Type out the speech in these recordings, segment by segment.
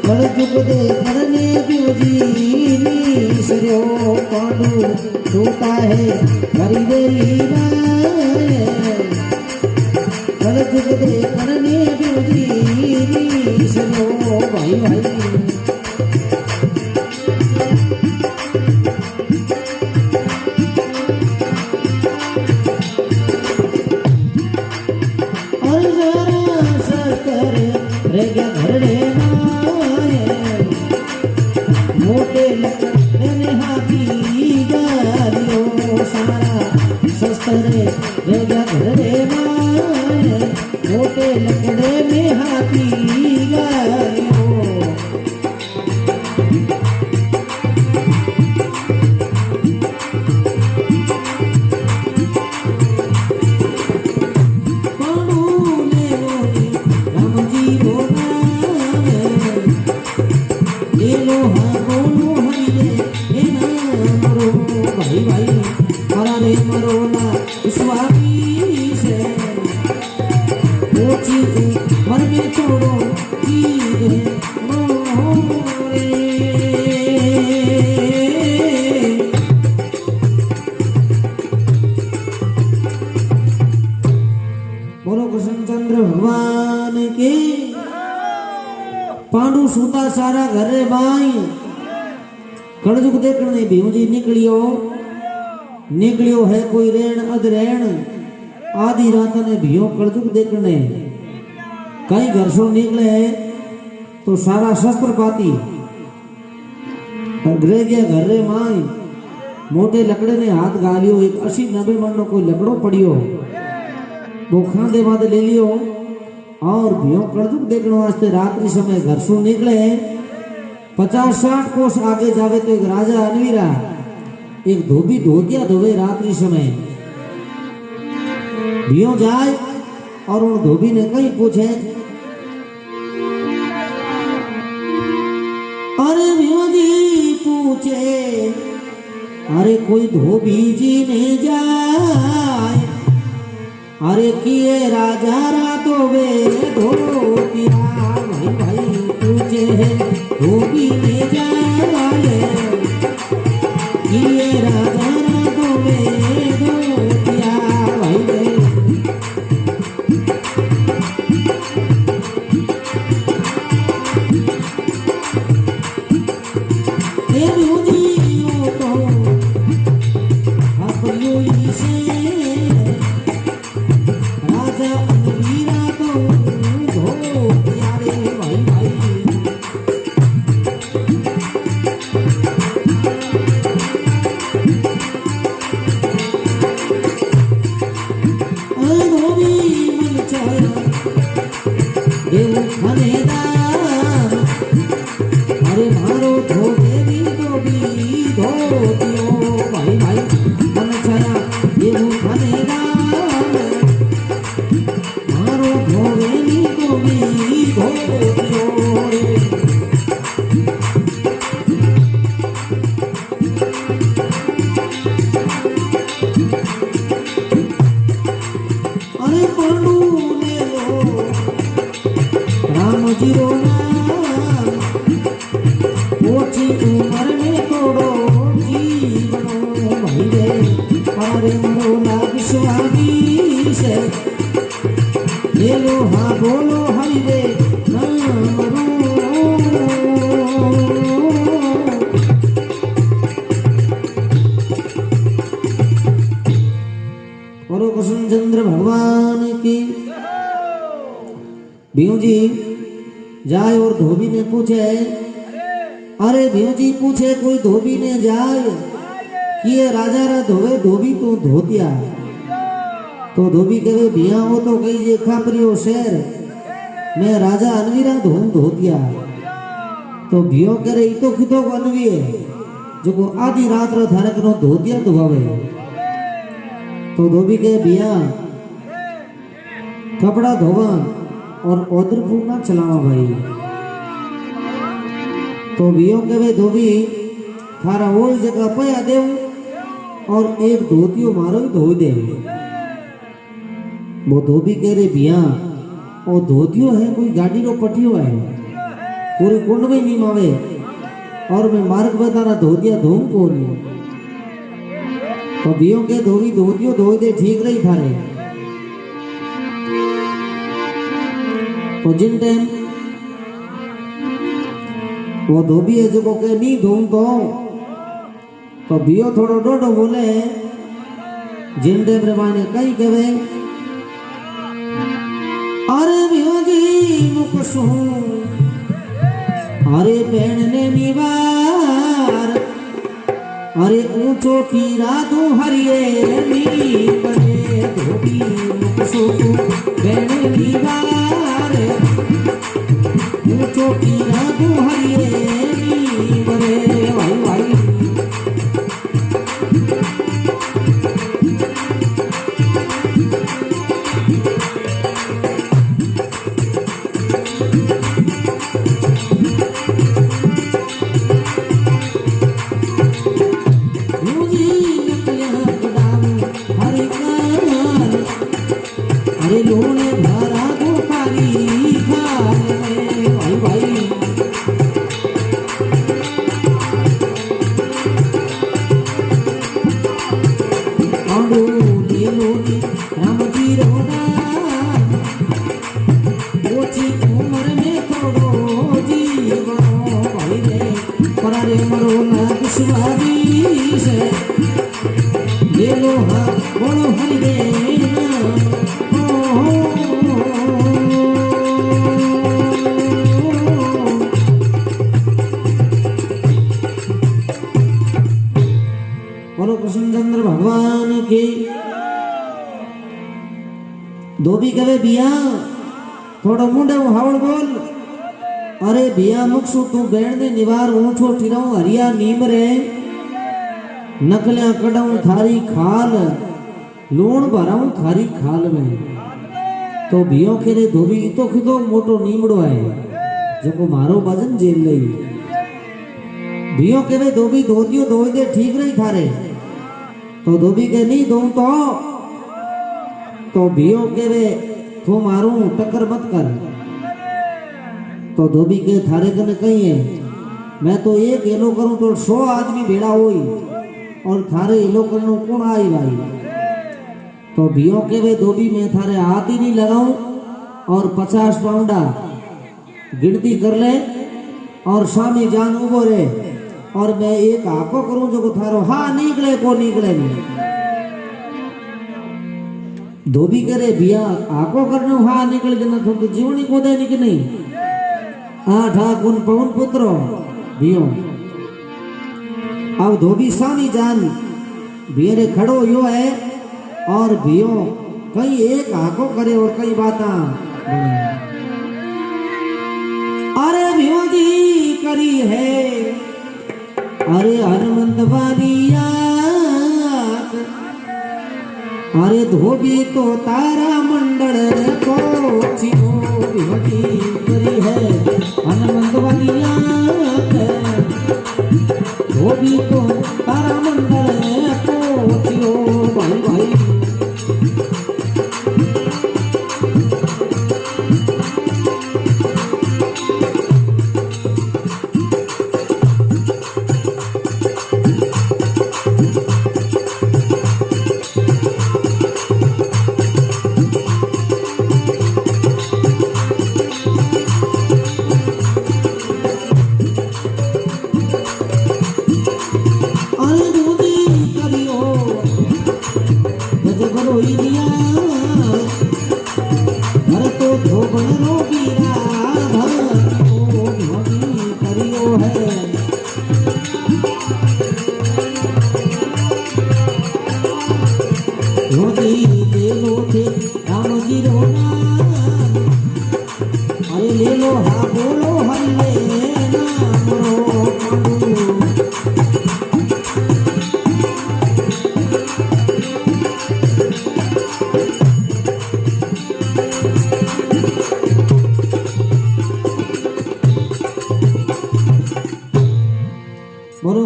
कलजुग दे करने बिवजीनी सरयो पांडु सोता है हरिदेवी माए कलजुग दे करने बिवजीनी सरयो भाई भाई मोटे लकड़े में हाथी गायो पांडु ने बोली राम जी बोला ये लोहा बोलो हरिये हे ना मरो भाई भाई हरा रे मरो ना स्वामी से मन में छोड़ो जीरे मोरे बोलो कृष्णचंद्र भगवान के पांडु सूता सारा घरे बाई कलजुग देखने भीम जी निकलियो है कोई रेण अधरेण आधी रात ने भीम कलजुग देखने कई घर से निकले तो सारा शस्त्र पाती घरे गया घरे माई मोटे लकड़े ने हाथ गालियो एक 80-90 मन कोई लकड़ो पड़ियो वो खांदे वादे ले लियो और भीम कलजुग देखने वास्ते रात्रि समय घर से निकले 50-60 कोस आगे जावे तो एक राजा अनवीरा एक धोबी धोतिया धोवे रात्रि समय भीम जाए और उन धोबी ने कहीं पूछे अरे भीम जी पूछे अरे कोई धोबी जी ने जाए अरे किए राजा रातो वे धोतिया भाई भाई पूछे धोबी ने जाए किए राजा रातो वे धोतिया भाई भाई अरे मारो धोबी धोतियो भाई भाई मन छाया ये खानेगा मारो धोबी धोतियो अरे पांडु ने लो राम जी रो ओछी उम्र में तोड़ो जीवनो भाई रे अरे मरो लाग स्वामी से ये लो हाँ बोलो हरि रे ना मरो बोलो कृष्णचंद्र भगवान की भीम जी जाए और धोबी ने पूछे अरे भीम जी पूछे कोई धोबी ने जाए कि ये राजा रा धोवे धोबी तो धोतिया तो धोबी कहे भिया हो तो कही जे खापरियो शेर मैं राजा अनवीरा धोम धोतिया तो भियो करे तो खितो को अनवी है जो को आधी रात रो थाने कनो धोतिया धोवे तो धोबी कहे भिया कपड़ा धोवा और ओदरपुर ना चलावा भाई तो भियो कहे धोबी थारा वो जगह पया देव और एक धोतियो मारो ही धो दे वो धोबी कह रहे भिया और धोतियो है कोई गाड़ी रो पटियो है पूरी कुंड में नीम आवे और मैं मार्ग बताना धोतिया धूम को नहीं तो बियो के धोवी धोतियो धोई दे ठीक रही थारे तो जिन टाइम वो धोबी है जो के नहीं धूम तो बियो थोड़ो डोडो बोले जिन टाइम रे माने कई कहे अरे बियो जी मुकसू अरे बहन ने निवार अरे ऊंचो कीरा दो हरिये नी बने धोबी मुकसू बहन निवार ऊंचो कीरा दो हरिये नी बने भाई भाई अरे लोने भरा गोपाली भाई भाई आंडू दिए लोनी राम जी रोना ओची उम्र में थोड़ो जीवनो भाई रे परारे मरो ना विश्वादी से ले लो हा बोलो हरि देना बोलो कृष्णचंद्र भगवान की धोबी कहे बिया थोड़ा मुंडे हावड़ बोल अरे बिया मुखसु तू बेण ने निवार ऊंचो टिराऊं हरिया नीम रे नकलियां कडाऊं थारी खाल लूण भराऊं थारी खाल में तो बियो के रे धोबी तो खिदो मोटो नीमड़ो है जो मारो भजन जेल लई बियो के वे धोबी धोतियो धोई दे ठीक रही थारे तो धोबी के नहीं दो तो बियो के वे तो मारू टक्कर मत कर तो धोबी के थारे कने कही है मैं तो एक एलो करूं तो 100 आदमी भेड़ा होई और थारे एलो करनो कौन आई भाई तो बियो के वे धोबी में थारे हाथ ही नहीं लगाऊं और 50 पाउंडा गिनती कर ले और स्वामी जान उबो रे और मैं एक आको करूं जो थारो हाँ निकले को निकले नहीं धोबी करे बिया आको करने हाँ निकल के ना तो जीवनी को दे निकल नहीं ठाकुर पवन पुत्रो बियो अब धोबी स्वामी जान बियरे खड़ो यो है और बियो कई एक आको करे और कई बाता अरे बियो जी करी है अरे हनुमंत वालिया अरे धोबी तो तारा मंडल को छिनो बिहोती करी है हनुमंत वालिया धोबी तो तारा मंडल को छिनो भाई भाई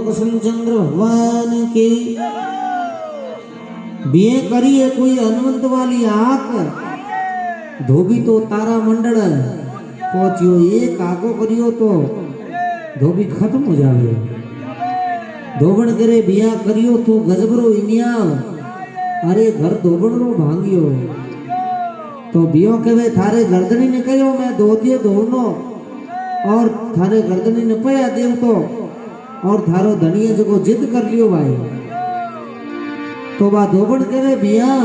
कृष्णचंद्र भगवान की बिये करी है कोई हनुमंत वाली आंख धोबी तो तारा मंडल पहुंचियो, एक आगो करियो तो धोबी खत्म हो जावे। धोबण करे बिया करियो तू गजबरो इनिया, अरे घर धोबण रो भांगियो। तो बियो कहे थारे गर्दनी ने कहो मैं धोतियो धोनो, और थारे गर्दनी ने पया देव तो, और थारो धनिये जो जिद कर लियो भाई। तो बा धोबण कहे बिया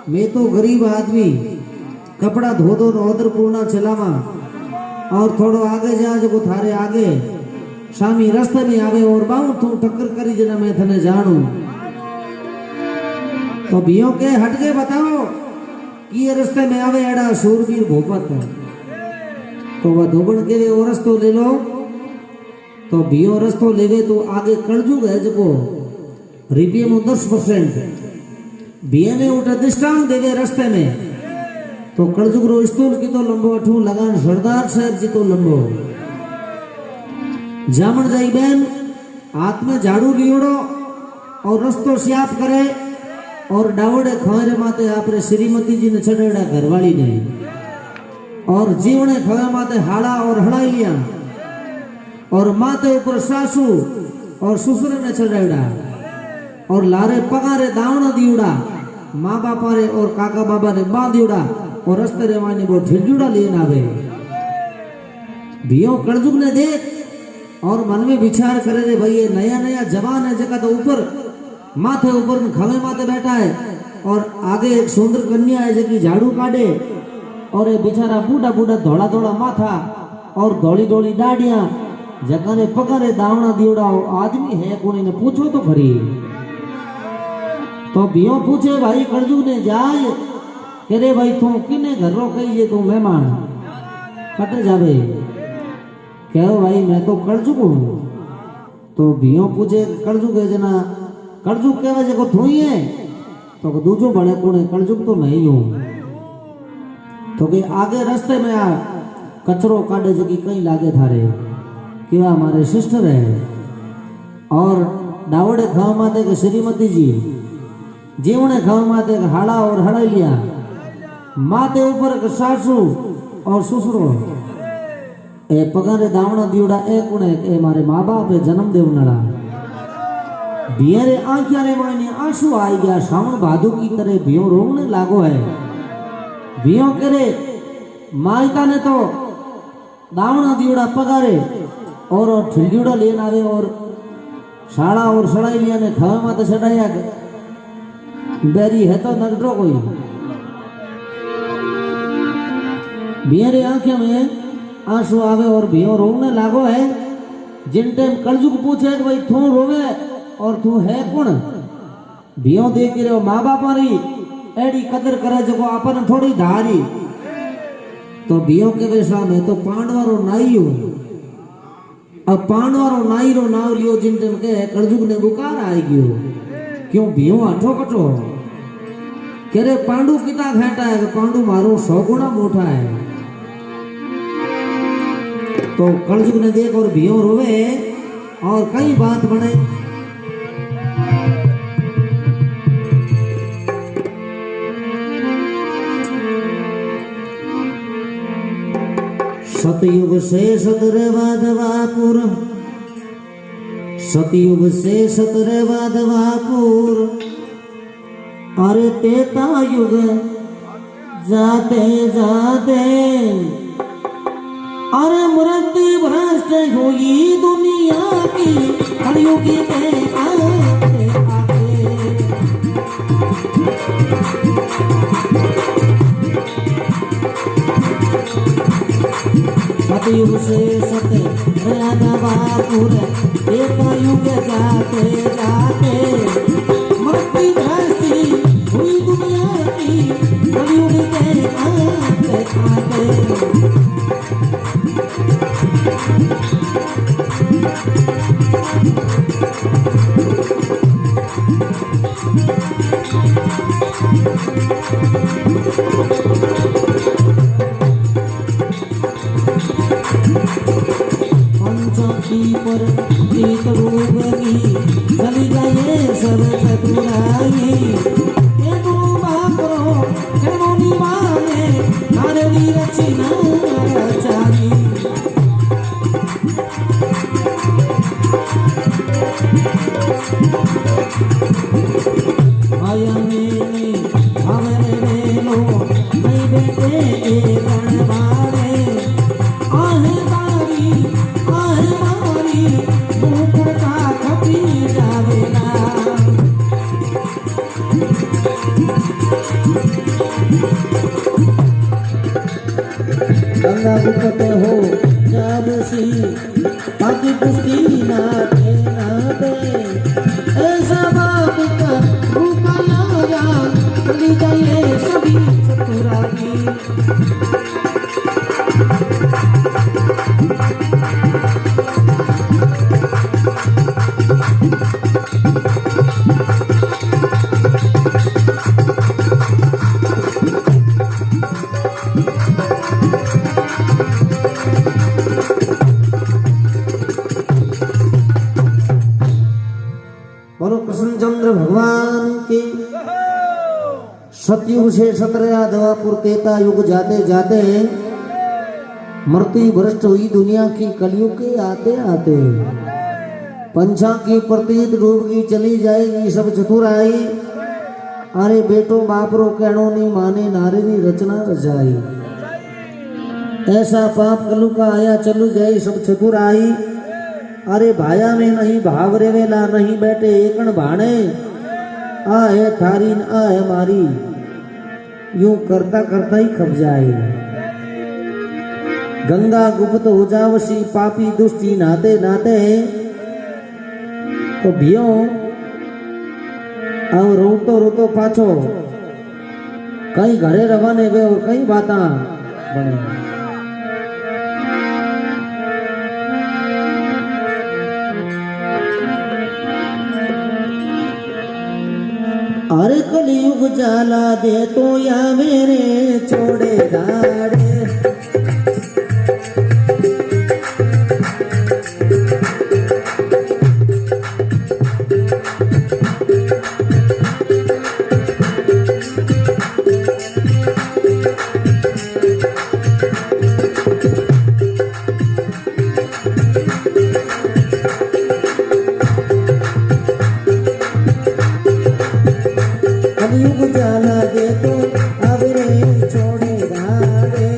मैं तो गरीब आदमी, कपड़ा धो दो नौदर पूर्णा चलावा, और थोड़ो आगे जा जो थारे आगे शामी रास्ते में आवे और बाऊ तू टक्कर करी जना मैं थने जानू। तो बियो के हट के बताओ कि ये रास्ते में आवे एड़ा शूरवीर भूपत। तो वह धोबण के वे और रस्तो ले लो। तो बियो रस्तो लेवे तो आगे कलजुग है जो रिपीए में 10% बिये ने उठा दृष्टांत देवे रास्ते में। तो कलजुग रो स्टूल की तो लंबो अठू लगान सरदार साहब जी तो लंबो जामन जाई बेन हाथ में झाड़ू लियोड़ो और रस्तो सियाप करे, और डावड़े खवेरे माते आपरे श्रीमती जी ने चढ़ेड़ा घरवाली ने, और जीवने खवे माते हाड़ा और हड़ाई लिया, और माते ऊपर सासू और ससुरे ने चढ़ेड़ा, और लारे पगारे दावना दियोड़ा, माँ बापा रे और काका बाबा ने बांधियोड़ा, और रस्ते रे माने वो ढिंडूड़ा लेन आवे। बियो कलजुग ने देख और मन में विचार करे रे भाई ये नया नया जवान है जगह तो ऊपर माथे ऊपर खवे माथे बैठा है, और आगे एक सुंदर कन्या है जकी झाड़ू काटे, और ये बेचारा बूढ़ा बूढ़ा धोड़ा धोड़ा माथा और धोली धोली डाडियां जगह ने पकड़े दावना दियोड़ा आदमी है कोने ने पूछो तो खरी। तो बियो पूछे भाई कलजुग ने जाए के रे भाई तू किने घर रो कही तू मेहमान कटे जावे, कहो भाई मैं तो कलजुग हूँ। तो बियो पूछे कलजुग है जना, कलजुग कहवे जे को तू ही है, तो दूजो बड़े कोने कलजुग तो नहीं हूँ। तो के आगे रास्ते में आ कचरो काटे जगी कहीं लागे थारे कि हमारे सिस्टर है, और डावड़े खाव माते के श्रीमती जी, जीवने खाव माते के हाड़ा और हड़ैया, माते ऊपर के सासू और ससुरो, ए पगारे दावना दियोड़ा ए कुणे ए मारे माँ बाप ए जन्म देवनाड़ा। बियरे आंखिया रे मायने आंसू आई गया, सावन भादु की तरह बियो रोने लागो है। बियो करे मायका ने तो दावना दियोड़ा पगारे और ठिल्डियोड़ा लेन आवे, और शाला और सड़ाई लिया ने खवे माते चढ़ाया बेरी है तो नगडो कोई। बियरे आंखिया में आंसू आवे और बियो रोने लागो है। जिन टाइम कलजुग पूछे कि भाई तू रोवे और तू है कौन, बियो देख रहे हो माँ बापा री एडी कदर करे जो अपन थोड़ी धारी। तो बियो के वैसा मैं तो पांडवारो नाई हूँ। अब पांडवारो नाई रो नाव लियो जिन टाइम के कलजुग ने बुकार आई गयो, क्यों बियो अठो कटो कह रे पांडु कितना घाटा है, पांडु मारो 100 गुना मोटा है। तो कलजुग ने देख और बियो रोवे और कई बात बने। सतयुग से सतरवादवापुर, सतयुग से सतरवादवापुर, अरे तेता युग जाते जाते अरे मृत्यु भ्रष्ट हुई दुनिया की, कलयुगी के आते आते। सतयुग से सतरवादवापुर, तेता युग जाते जाते मृत्यु भ्रष्ट हुई दुनिया की, कलयुगी के आते आते। पंचमी पर एक रूपगी चली जाए सब चतुराई, ये तो बाप रो माने उपत हो जावसी बाकी पुष्टि नाते नाते ऐसा बाप का रूपा लाया ली जाए सभी चतुराई बोलो कृष्णचंद्र भगवान की। सतयुग से सत्रया द्वापुर त्रेता युग जाते जाते मृत्यु भ्रष्ट हुई दुनिया की कलयुग के आते आते पंछा की प्रतीत डूब की चली जाएगी सब चतुराई। अरे बेटो बापरो कहनो नहीं माने नारी नी रचना रचाई ऐसा पाप कलु का आया चलू जाए सब चतुराई। अरे भाया में नहीं भावरे वेला नहीं बैठे एकण भाणे आ है थारी न आ है मारी यूं करता करता ही खप जाए। गंगा गुप्त हो जावसी पापी दुष्टी नाते नाते तो भियो अब रोतो रोतो पाछो कई घरे रवाने गए और कई बाता बने। अरे कलयुग जाला दे तो या मेरे छोड़े दाड़े कलयुग जाला दे तो अब रे छोड़े दाड़े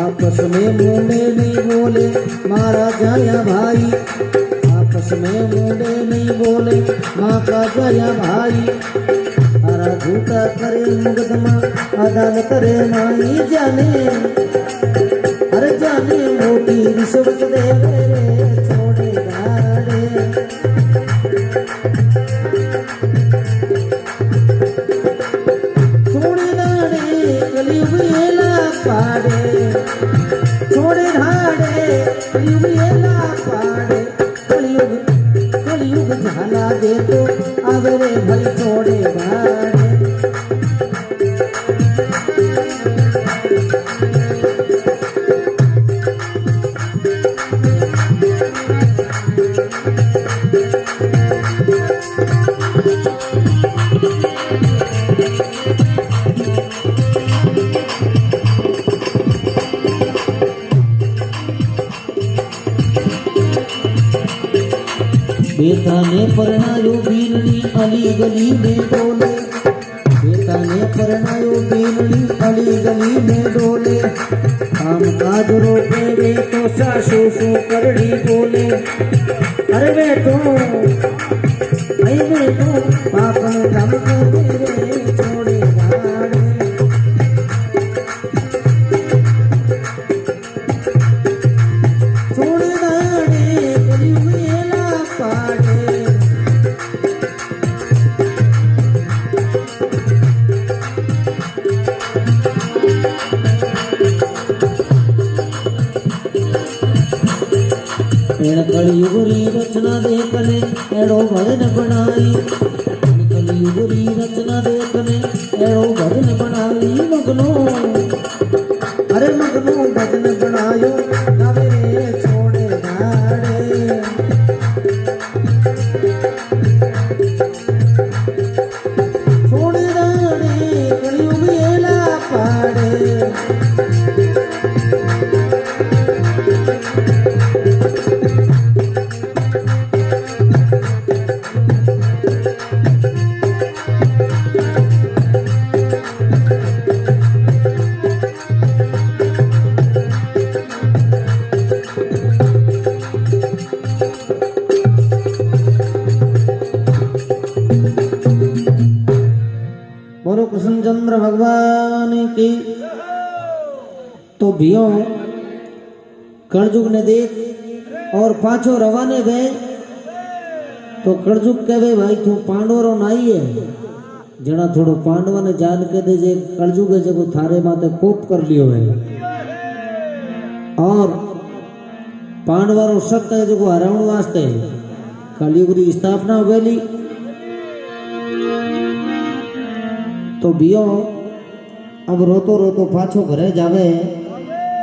आपस में मुंडे नहीं बोले मारा जाया भाई आपस में मुंडे नहीं बोले माँ का जाया भाई। अरा झूठा करे मुकदमा अदालत करे माई जाने अरे जाने मोटी रिश्वत दे रे छोड़े दाड़े छोड़े दाड़े कलयुग एला पाड़े छोड़े धाड़े कलयुग एला पाड़े कलयुग कलयुग झाला दे तो अब रे भाई छोड़े दाड़े। बेटा ने परनायो बीननी अली गली में डोले बेटा ने परनायो बीननी अली गली में डोले काम काज रोके वे तो सासू सू करड़ी बोले। अरे बेटो अरे बेटो पापन काम को तेरे छोड़े दाड़े छोड़े दाड़े कलयुग एला पाड़े कलयुग री रचना देखने एड़ो भजन बनाई कलयुग री रचना देखने एड़ो भजन बनाई मगनो अरे मगनो भजन बनायो गावे रे छोड़े दाड़े छोड़े दाड़े कलयुग एला पाड़े बोलो कृष्णचंद्र भगवान की। तो भियो कलजुग ने देख और पाछो रवाने गए। तो कलजुग कहे भाई तू पांडवरो नाई है जना थोड़ो पांडवा ने जान के दे जे कलजुग है जो थारे माते कोप कर लियो है और पांडवारो सत्य है जो हरावण वास्ते कलयुग की स्थापना हुई। तो बियो अब रोतो रोतो पाछो घरे जावे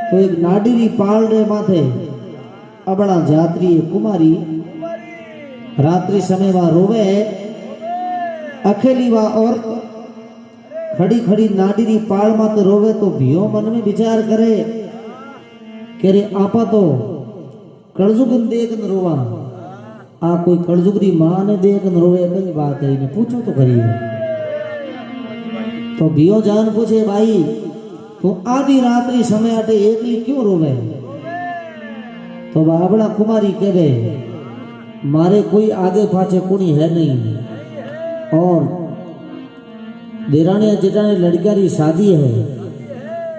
तो एक नाडीरी पाल रे माथे अबड़ा जात्री कुमारी रात्रि समय वह रोवे अकेली वह और खड़ी खड़ी नाडीरी पाल माते रोवे। तो भियो मन में विचार करे कि रे आपा तो कलजुग देख न रोवा आ कोई कलजुग री मां ने देख न रोवे कई बात है इन्हें पूछो तो करिए। तो भियो जान पूछे भाई तो आधी रात्रि समय अटे एकली क्यों रोवे। तो बाबड़ा कुमारी कहे मारे कोई आगे पाछे कुणी है नहीं और देरानी जेठानी लड़किया री शादी है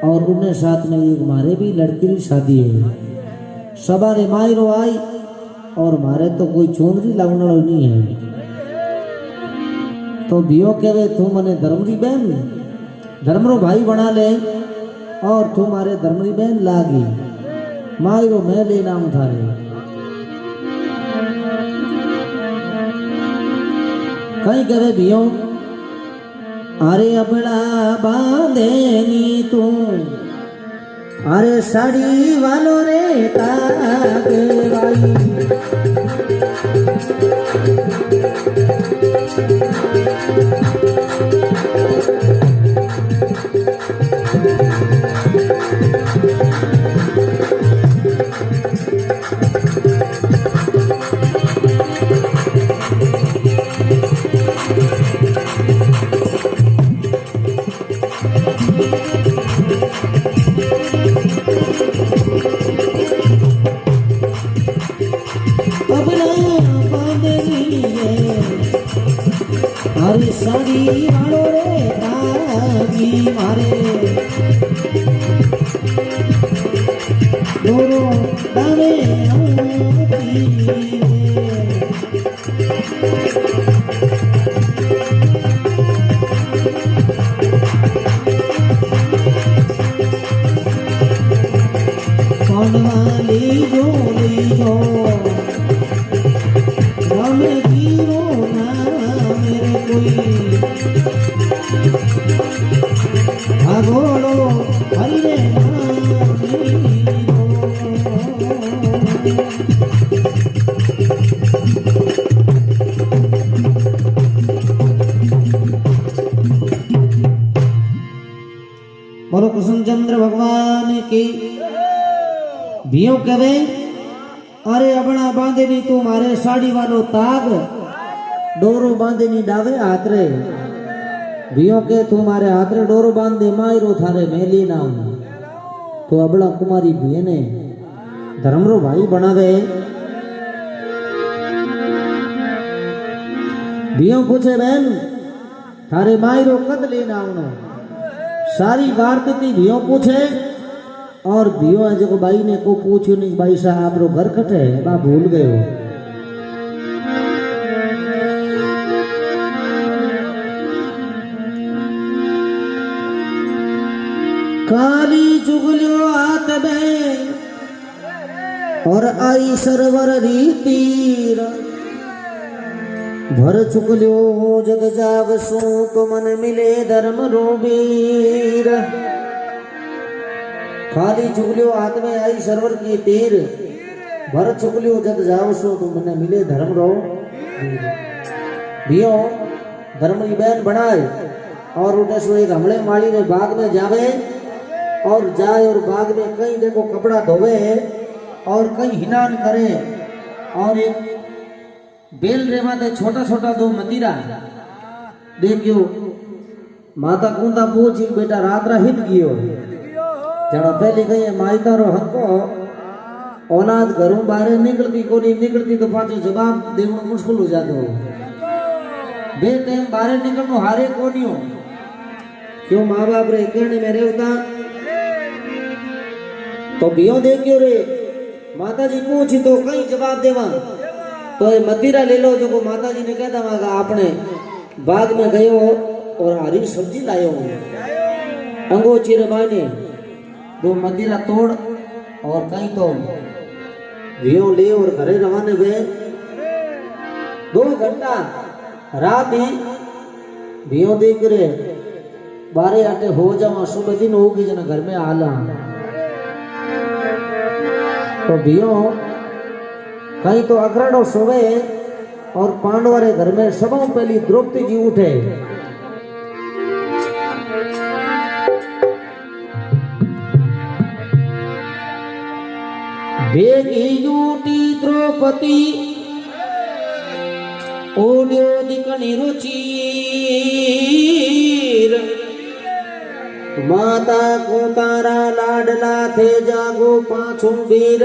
और उन्हें साथ में एक मारे भी लड़की री शादी है। सवारे मायरो आई और मारे तो कोई चोंदरी लगने वाला नहीं है। तो भियो कहे तू मने धर्मरी बहन धर्मरो भाई बना ले और तू मारे धर्मरी बहन लागी मायरो मैं ले नाम थारे। कहीं कहे भियो अरे अपना बांधे नी तू अरे साड़ी वालो रे तागे भाई अरे साड़ी वालो रे दागी मारे दोरो दावे कौनवा लीजो रामे गिरो ना मेरे कोई भागोड़ो हरे बोलो कृष्णचंद्र भगवान की। भियो कहे अरे अपना बांधे नी तू मारे साड़ी वालो ताग डोरो बांधे नी डावे हाथ रे। भियो के तू मारे हाथ रे डोरो बांध दे मायरो थारे मेली नाम। तो अबड़ा कुमारी भी ने धर्मरो भाई बनावे। भियो पूछे बहन थारे मायरो कद लेना आवनो। सारी वार्ता भियो पूछे और भियो जो भाई ने को पूछो नहीं भाई साहब रो घर कटे है बा भूल गए हो। काली चुगलियो हाथ में और आई सरवर रीतीर भर चुगलियो जग जावसू तो मन मिले धर्म रोबीर। खाली चुगलियो हाथ में आई सरवर की तीर भर चुगलियो जग जावसो तो मन मिले धर्म रो। भियो धर्म की बहन बनाए और उठे सो एक हमले माली ने बाग में जावे और जाए और बाग में कहीं देखो कपड़ा धोवे और कहीं हिनान करे और एक बेल रे माते छोटा छोटा दो मतीरा देखियो माता कुंदा पूछी बेटा रात रा हित गियो जड़ा पहले कहीं मायता रो हमको औलाद घरों बाहर निकलती को नहीं निकलती तो पाछो जवाब देना मुश्किल हो जातो। बे टाइम बाहर निकलनो हारे को नहीं हो क्यों माँ बाप रे कहने में रेवता तो बियो दे क्यों रे माता जी पूछी तो कई जवाब देवा तो ये मदिरा ले लो जो को माता जी ने कह दवागा आपने बाग में गयो और हरी सब्जी लायो अंगो चिरबाने दो मदिरा तोड़ और कहीं तो भियो ले और घरे रवाने हुए 2 घंटा रात ही भियो देख रहे 12 आटे हो जावा सुबह दिन होगी जना घर में आला तो भियो कहीं तो अखराड़ो सोवे और पांडवारे घर में सबों पहली द्रौपदी जी उठे भेगी यूटी द्रौपदी ओड्यो दिकनी रुचीर माता को तारा लाडला थे जागो पाछो वीर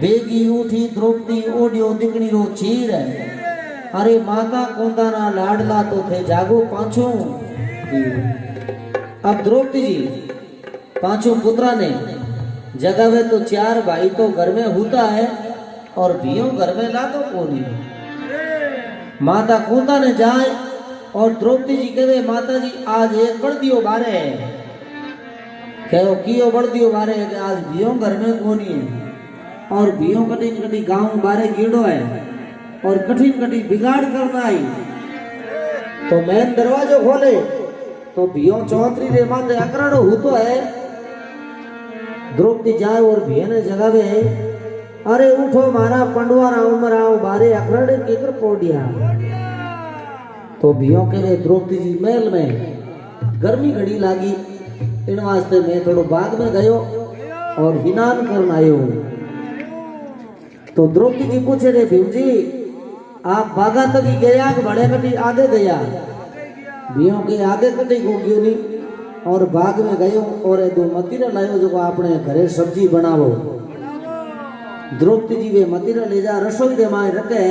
बेगी उठी द्रौपदी ओड्यो दिकनी रो चीर अरे माता को तारा लाडला तो थे जागो पाछो अब द्रौपदी जी पांचों पुत्रा ने जगावे तो 4 भाई तो घर में होता है और भियो घर में ला तो कोनी माता कूदा ने जाए और द्रौपदी जी कहे माता जी आज एक बढ़ दियो बारे कहो कियो बढ़ दियो बारे आज भियो घर में कोनी है और भियो कटी कटी गांव बारे कीड़ो है और कठिन कटी बिगाड़ करना आई तो मैन दरवाजो खोले तो भियो चौधरी रे माते अकराड़ो होतो है द्रौपदी जाए और भियो ने जगावे अरे उठो मारा पंडवारा उमराओ बारे अखरड़े केकर पोडिया तो भियो के लिए द्रौपदी जी महल में गर्मी घड़ी लागी इन वास्ते मैं थोड़ो बाग में गयो और हिनान करन आयो तो द्रौपदी जी पूछे रे भीम जी आप बागा तक ही गया कि बड़े कटी आगे गया भियो के आगे कटी को क्यों नहीं और बाग में गयो और 2 मतीरा लायो जो आपने घरे सब्जी बनावो द्रौपदी जी वे मतीरा ले जा रसोई रे माए रखे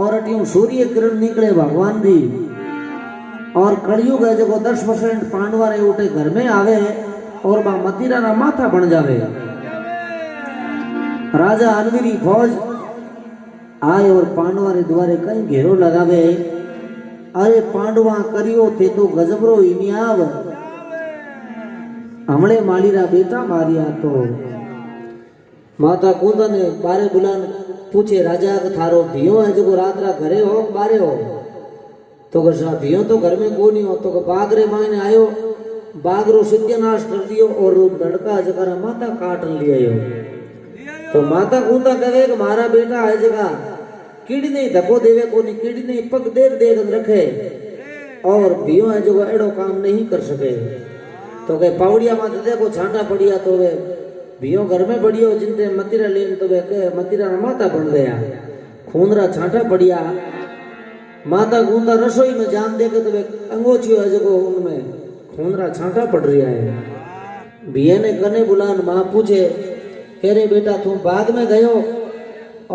और अटियों सूर्य किरण निकले भगवान भी और कड़ियुग है जो 10% पांडवा रे उठे घर में आवे और बा मतीरा ना माथा बन जावे राजा अनवीरी फौज आए और पांडवा रे द्वारे कहीं घेरो लगावे अरे पांडवा करियो थे तो गजबरो इनियाव हमले मालीरा बेटा मारिया तो माता कुंदा ने बारे बुलान पूछे राजा का थारो भियो है जो रात रा घरे हो बारे हो तो गसा भियो तो घर में को नहीं हो तो बाग रे मायने आयो बाग रो सत्यानाश कर दियो और लड़का जगह माता काट लियो तो माता कुंदा कहे कि मारा बेटा है जगह कीड़ी नहीं धक्को देवे को नहीं कीड़ी नहीं पग देख देख रखे और भियो है जो एड़ो काम नहीं कर सके तो कहे पावड़िया माते देखो छांटा पड़िया तो वे भियो घर में बढ़ियो जिनते मतीरा लेन तो वे कहे मतीरा ना माता बन गया खूनरा छांटा पड़िया माता गूंदा रसोई में जान दे के तो वे अंगोछियो है जो उनमें खूनरा छांटा पड़ रहा है भिये ने कने बुलान माँ पूछे कह रे बेटा तू बाग में गयो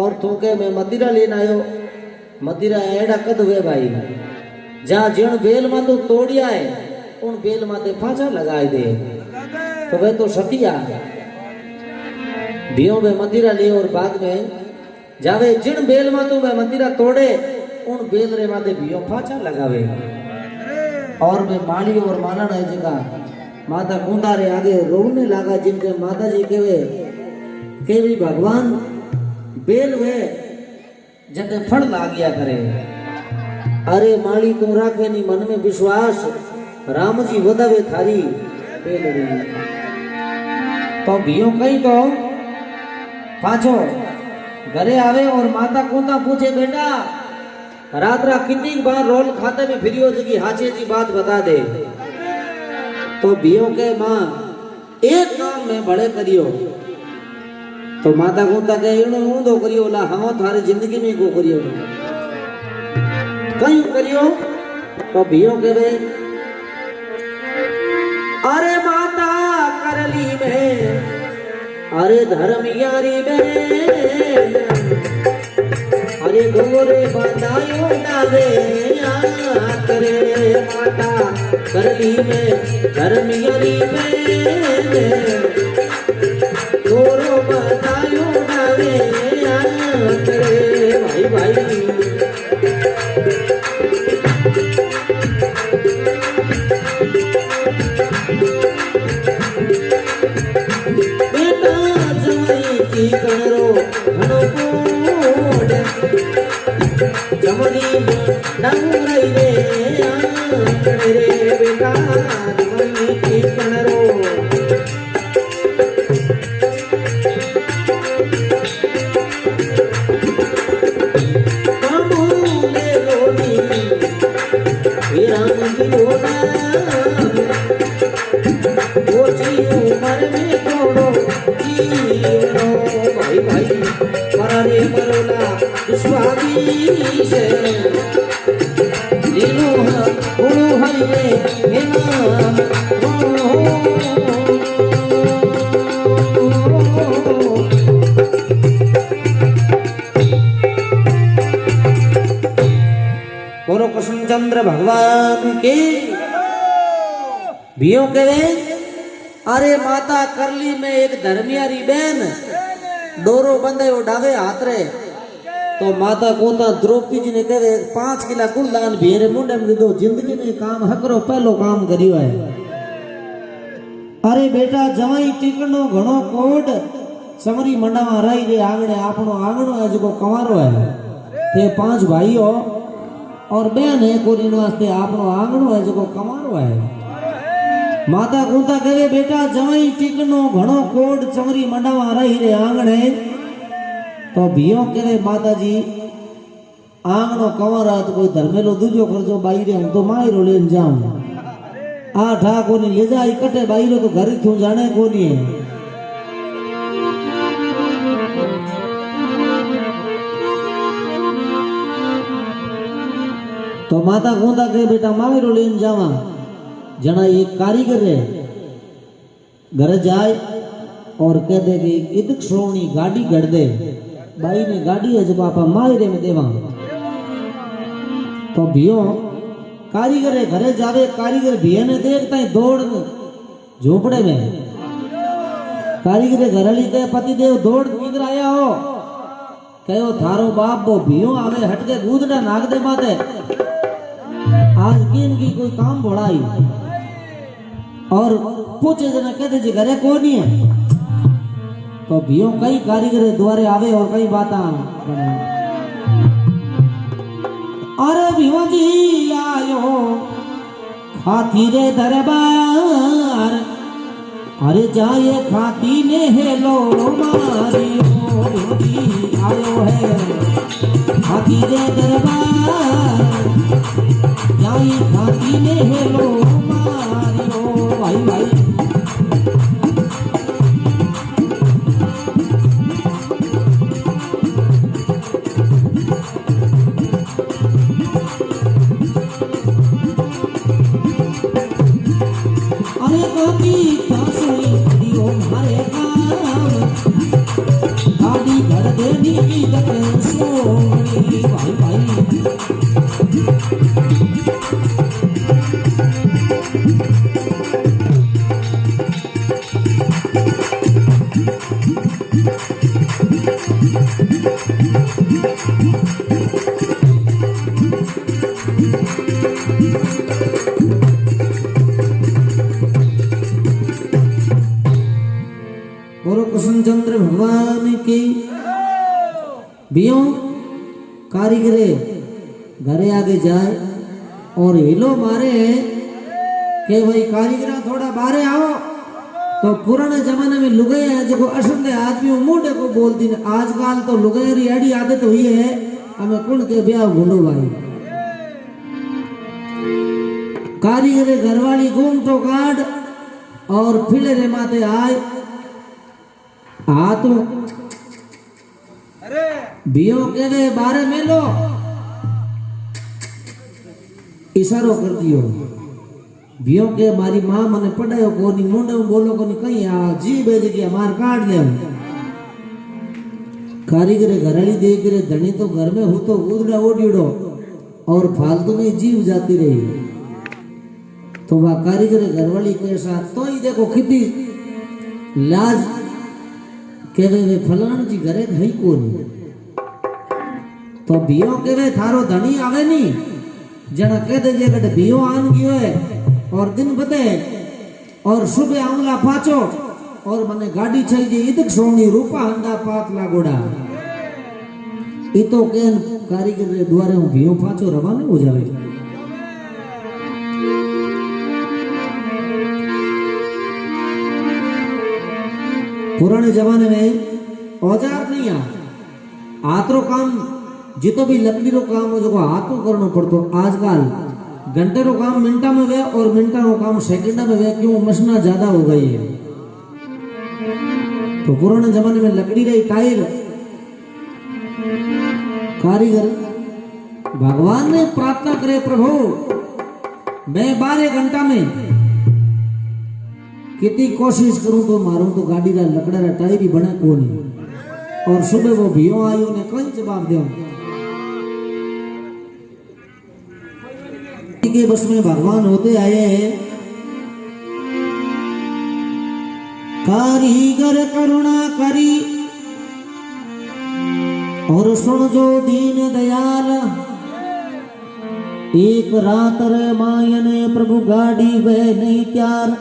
और तू कह मैं मतीरा लेन आयो मतीरा एड़ा कद हुए भाई जहाँ जिन बेल में तो तोड़िया है उन बेल माते फांचा लगाए दे तो वे तो सतिया भियो वे मतीरा ले और बाग में जावे जिन बेल में तो वे मतीरा तोड़े उन बेल रे माते भियो फांचा लगावे और वे माली और मालन है जगह माता कुंदा रे आगे रोने लगा जिनके माता जी के भी भगवान बेल वे जते फल लागिया करे अरे माली तुम राखे नी मन में विश्वास राम जी वदावे थारी बेल रे तो भियो कहीं तो पाछो घरे आवे और माता कुंदा पूछे बेटा रात रा कितनी बार रोल खाते में फिरियो जगी हाचे जी बात बता दे तो भियो के माँ एक काम में बड़े करियो तो माता कुंदा के इनो ऊंधो करियो ला हाँ थारी जिंदगी में को करियो कहीं करियो तो भियो के वे अरे माता करली में अरे धर्म यारी में अरे गोरे बंधायो डावे आतरे माता करली में धर्मियरी में गोरो बंधायो डावे आतरे भाई भाई बेटा जमाई की करो जमनी डंगरई रे आंगणे रे बेटा जमनी की कणरो कामू ले लोनी वीरान की लोना वो जी उमर में थोड़ो जीवनो भाई भाई मरारे मरोला स्वामी से लीलो गुरु हरिये नाम बोलो कृष्णचंद्र भगवान के भियो के अरे माता करली में एक धर्मियारी बहन डोरो बंदे उठावे हाथ रे तो माता कोता द्रौपदी जी ने कहे 5 किला कुलदान भेरे मुंडे में दो जिंदगी में काम हकरो पहलो काम करियो है। अरे बेटा जवाई टिकनो घणो कोड समरी मंडा में रही रे आंगणे आपनो आंगणो है जो कमारो है थे 5 भाईओ और बहन है कोरी वास्ते आपनो आंगणो है जो कमारो है। माता कोता कहे बेटा जवाई टिकनो घणो कोड समरी मंडा में रही रे आंगणे तो भियो करे माता जी आंगणो कवरा तो कोई धर्मेलो दूजो करजो बाईरे हूं तो मायरो लेन जाऊं आ ठा कोनी ले जा इकट्ठे बाईरो तो घर क्यों जाने कोनी है। तो माता गोंदा के बेटा मायरो लेन जावा जना एक कारीगर है घर जाए और कह दे कि इतक श्रोवणी गाड़ी गढ़ दे बाई ने गाड़ी है जब आपा मायरे में देवा तो भियो कारीगर घरे जावे कारीगर भिये ने देखता है दौड़ झोपड़े में कारीगर घरली के पति देव दौड़ किधर आया हो कहो थारो बाप वो भियो आवे हटके गूदड़ा नाग दे माते आज की कोई काम बढ़ाई और पूछे जना कहते जी घरे कौन है तो भियो कई कारीगर द्वारे आवे और कई बात अरे भियो जी आयो हाथी रे दरबार अरे जाए खाती ने हेलो मारियो जी आयो है हाथी रे दरबार जाए खाती ने हेलो मारियो भाई भाई गाड़ी घर देनी की सोनी भाई भाई बोलो कृष्णचंद्र भगवान की भियो कारीगरे घरे आगे जाए और हिलो मारे के भाई कारीगरा थोड़ा बाहरे आओ तो पुराने जमाने में लुगाई है जो असंदे आदमी मुंडे को बोलती ने आजकल तो लुगाई एडी आदत हुई है हमें कुण के ब्याह भूलो भाई कारीगरे घरवाली घूमटो काट और फिले रे माते आए हाथ भियो के वे बारे में लो इशारो कर दियो भियो के मारी मां मने पढ़ायो कोनी मुंडे बोलो कोनी कहीं आ जी बेज के मार काट ले कारीगर घराली देख रहे धनी तो घर में हो तो उड़ना ओडियो और फालतू में जीव जाती रही। तो वह कारीगर घरवाली के साथ तो ही देखो कितनी लाज के वे फलान जी घरे गई कौन तो बियो के वे थारो धनी आवे नहीं जना कह दे जे बियो आन गयो है और दिन बते और सुबह आंगला पाचो और मने गाड़ी चाहिए इतक सोनी रूपा हंदा पात लागोड़ा इतो केन कारीगर रे द्वारे हूं बियो पाचो रवाने हो जावे। पुराने जमाने में औजार नहीं आ हाथों काम जितो भी लकड़ी रो काम हो जो हाथों करना पड़तो। आजकल घंटे रो काम मिनटा में वे और मिनटा रो काम सेकंडा में वे क्यों मशीना ज्यादा हो गई है। तो पुराने जमाने में लकड़ी रही टायर कारीगर भगवान ने प्रार्थना करे प्रभु मैं 12 घंटा में कितनी कोशिश करूं तो मारूं तो गाड़ी रा लकड़ा रा टायर ही बने को नहीं और सुबह वो भियो आयु ने कोई जवाब दो के बस में भगवान होते आए हैं। कारीगर करुणा करी और सुन जो दीन दयाल एक रात रे मायने प्रभु गाड़ी वे नहीं त्यार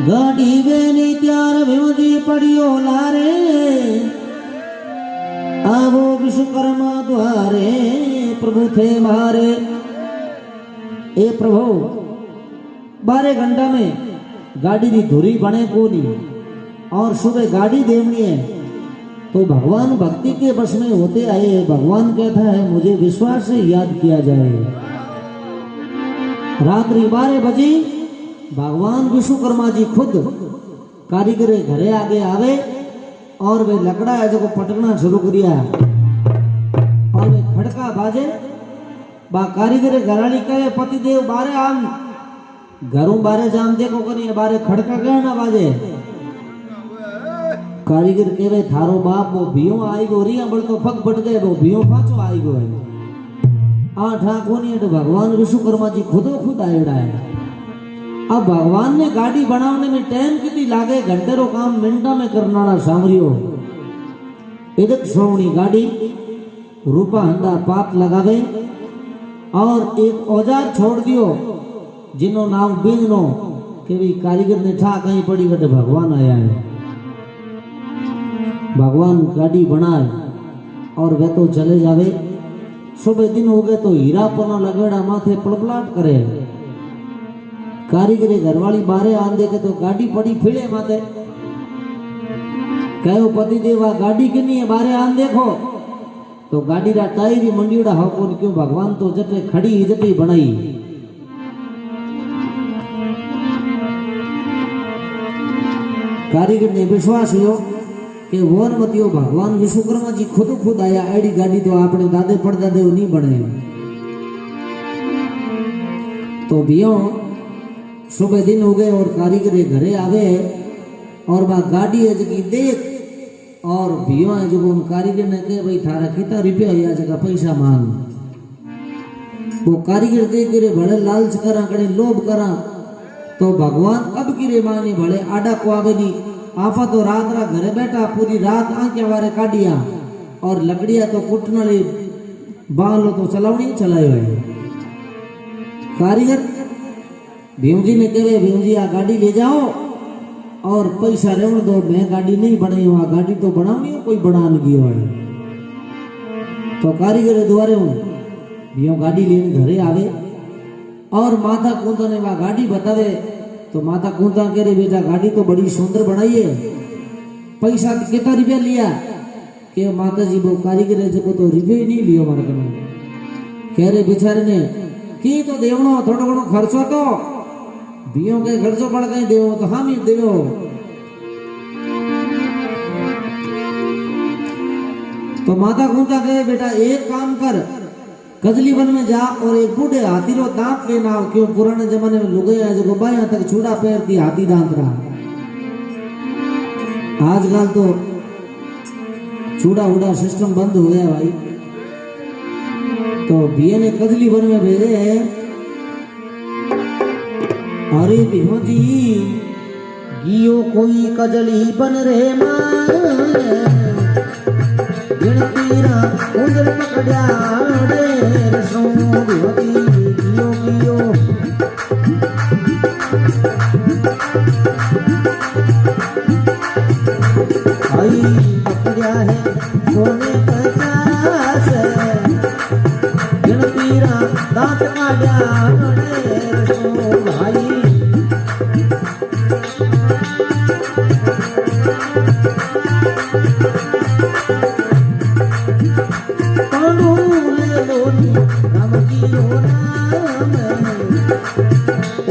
गाड़ी वे नहीं त्यार भीमजी पड़ियो लारे आवो विश्वकर्मा द्वारे प्रभु थे मारे। ए प्रभु 12 घंटा में गाड़ी की धुरी बने को नहीं और सुबह गाड़ी देनी है तो भगवान भक्ति के बस में होते आए। भगवान कहता है मुझे विश्वास से याद किया जाए। रात्रि 12 बजे भगवान विश्वकर्मा जी खुद कारीगर घरे आगे आवे और वे लकड़ा है जो पटकना शुरू करिया और वे खड़का बाजे बा कारीगर घराली कहे पति देव बारे आम घरों बारे जान देखो करिए बारे खड़का गए ना बाजे कारीगर केवे थारो बाप वो भियो आई गो रिया बड़ तो फक बट गए वो भियो पाचो आई गो है आ ठाको नहीं तो भगवान विश्वकर्मा जी खुदो खुद आयोड़ा है। अब भगवान ने गाड़ी बनाने में टाइम कितनी लागे घंटे रो काम मिनटा में करना सामरियो इधर श्रवणी गाड़ी रूपा हंदा पात लगावे और एक औजार छोड़ दियो जिनो नाम बीजनो के भी कारीगर ने ठा कहीं पड़ी बटे भगवान आया है। भगवान गाड़ी बनाए और वे तो चले जावे। सुबह दिन हो गए तो हीरा पना लगेड़ा माथे पड़पलाट करे। कारीगरी घरवाली बारे आन देखे तो गाड़ी पड़ी फिरे माथे कहो पति देवा गाड़ी के नहीं है बारे आन देखो तो गाड़ी रा टायर ही मंडीड़ा हो कौन क्यों भगवान तो जटे खड़ी जटे बनाई। कारीगर ने विश्वास हो कि वो मतियो भगवान विश्वकर्मा जी खुद आया एडी गाड़ी तो आपने दादे पड़दादे नहीं बने। तो बियो सुबह दिन हो गए और कारीगर घरे आवे और बा गाड़ी है जगी देख और बियो है जो उन कारीगर ने कहे भाई थारा कितना रुपया या जगह पैसा मांग। वो कारीगर देख के बड़े लालच करा कड़े लोभ करा तो भगवान अब गिरे माने भले आडा को आवे नहीं आपा तो रात रात घरे बैठा पूरी रात आंखें वारे काटिया और लकड़िया तो कुटना ले बालो तो चलावनी चलायो है। कारीगर भीम जी ने कहे भीम जी आ गाड़ी ले जाओ और पैसा रेवण दो मैं गाड़ी नहीं बनाई हुआ गाड़ी तो बनानी है कोई बनान गयो है। तो कारीगर द्वारे हूँ भीम गाड़ी लेने घरे आवे और माता कुंता ने वह गाड़ी बतावे तो माता कुंता कह रहे बेटा गाड़ी तो बड़ी सुंदर बनाई है पैसा कितना रुपया लिया कि माता जी वो कारीगर है जो तो रुपये ही नहीं लियो मारे कह रहे बेचारे ने की तो देवनो थोड़ा घणो खर्चो तो बियो के खर्चो पड़ गए देवो तो हम ही देवो। तो माता कुंता कहे बेटा एक काम कर कजली वन में जा और एक बूढ़े हाथी रो दांत लेना क्यों पुराने जमाने में लुगे है जो बाया तक छुड़ा पैर थी हाथी दांत रहा। आजकल तो चूड़ा उड़ा सिस्टम बंद हो गया भाई। तो भैया ने कजली बन में भेजे है, अरे भीम जी गियो कोई कजली बन रे मारे गिणतीरा उधर पकड़ा रे सो भीम जी गियो गियो भाई पकड़ा है सोने 50 गिणतीरा दांत काढ़ा रे सो भाई।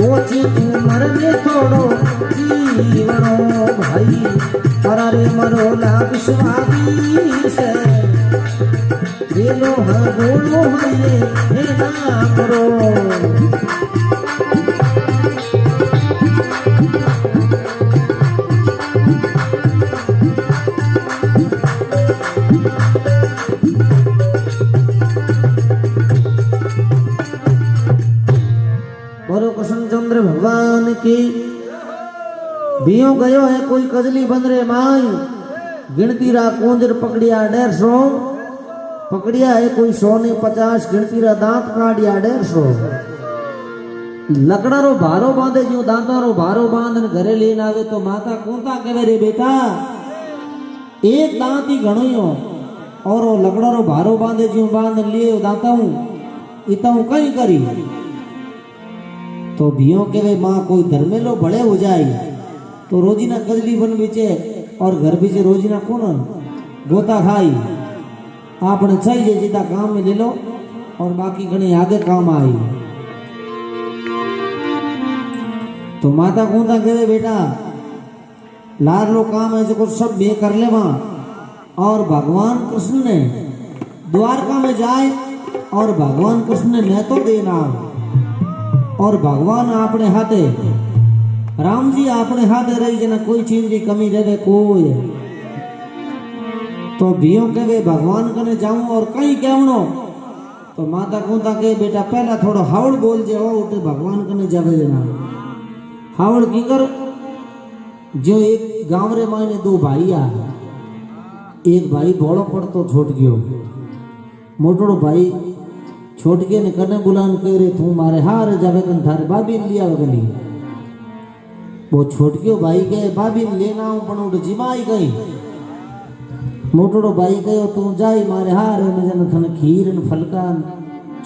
ओछी उम्र में थोड़ो जीवनो भाई अरे मरोला विश्वासी से बेलो हर बोलो हरे हे ना करो। बोलो कृष्णचंद्र भगवान की। बियो गयो है कोई कजली बन रे माई गिनती रा कुंजर पकड़िया 150 पकड़िया है कोई 100 ने 50 गिनती रा दांत काढ़िया 150 लकड़ा रो भारो बांधे जो दांता रो भारो बांधन घरे लेन आवे तो माता कोंता कहे रे बेटा एक दांत ही घणो ही और लकड़ा रो भारो बांधे जो बांध लिए दांता हूं इता हूं कई करी। तो भियो के वे माँ कोई धर्मेलो भले हो जाए तो रोजीना कजली बन बीचे और घर बीचे रोजीना कौन गोता खाई आपने सही जीता काम में ले लो और बाकी घने आगे काम आई। तो माता कौन कहे बेटा लार लो काम है जो सब बे कर ले वहां। और भगवान कृष्ण ने द्वारका में जाए और भगवान कृष्ण ने न तो देना और भगवान अपने हाथे राम जी अपने हाथे रही जना कोई चीज की कमी रहे कोई। तो भियो के भगवान कने जाऊं और कहीं कहनो तो माता कूता के बेटा पहला थोड़ा हावड़ बोल जे उठे भगवान कने जावे जना हावड़ की कर। जो एक गांव रे मायने 2 भाई आ एक भाई बोलो पड़ तो छोट गयो मोटो भाई छोट के ने कने बुलान कह रे तू मारे हार जावे कन थारे बाबी ने लिया वगनी। वो छोट के भाई के बाबी ने लेना हूं पण उठ जिमाई गई मोटो भाई कहो तू जाई मारे हार में जन थन खीर न फलका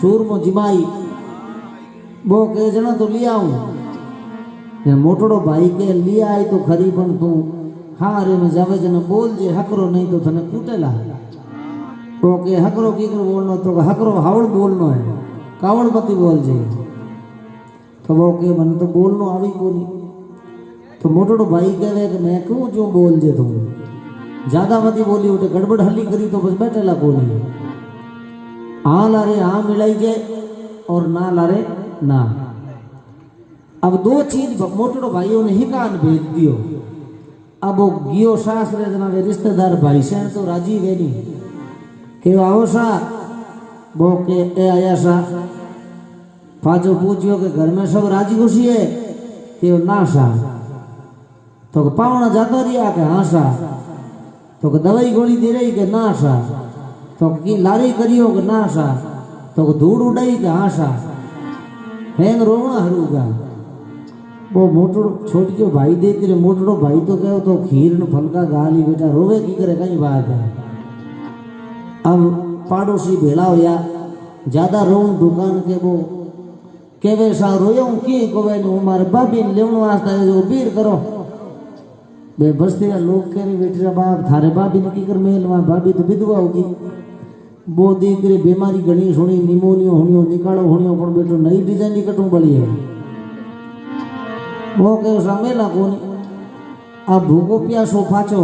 चूरमो जिमाई वो कहे जना तो लिया हूं मोटो भाई के लिया आई तो खरी पण तू हार में जावे जन बोल जे हकरो नहीं तो थने कूटेला। तो के हकरो की कर बोलनो तो हकरो हावड़ बोलनो है कावड़ मती बोल जे। तो वो के मन तो बोलनो आवी कोनी। तो मोटो भाई कहे कि मैं क्यों जो बोल जे तुम ज्यादा मती बोली उठे गड़बड़ हल्ली करी तो बस बैठेला कोनी। हाँ लारे हाँ मिलाई जे और ना लारे ना। अब 2 चीज मोटो भाइयों ने ही कान भेज दियो। अब वो गियो सास रे जना वे रिश्तेदार भाई से तो राजी वे नहीं के आओ सा वो के ए आया सा पाजो पूछियो के घर में सब राजी खुशी है कि ना सा। तो पावना जाता रिया के हाँ सा। तो दवाई गोली दे रही के ना सा। तो की लारी करियो के ना सा। तो धूड़ उड़ाई के हाँ सा। हैंग रोना हरूगा वो मोटो छोट के भाई देख रहे मोटो भाई तो कहो तो खीर न फलका गाली बेटा रोवे की करे कई बात है। अब पाड़ोसी भेला होया ज्यादा रोन दुकान के वो केवे सा रोयो की कोवे नु मारे बाबी ने लेवनो वास्ता जो बीर करो बे बस्ती का लोग के बेटी रा बाप थारे बाबी ने की कर मेल में भाभी तो विधवा होगी वो देख रे बीमारी घणी सुनी निमोनियो होनियो निकालो होनियो पण बेटो नई डिजाइन की कटू बड़ी है वो के सामेला कोनी। अब भूखो प्यासो फाचो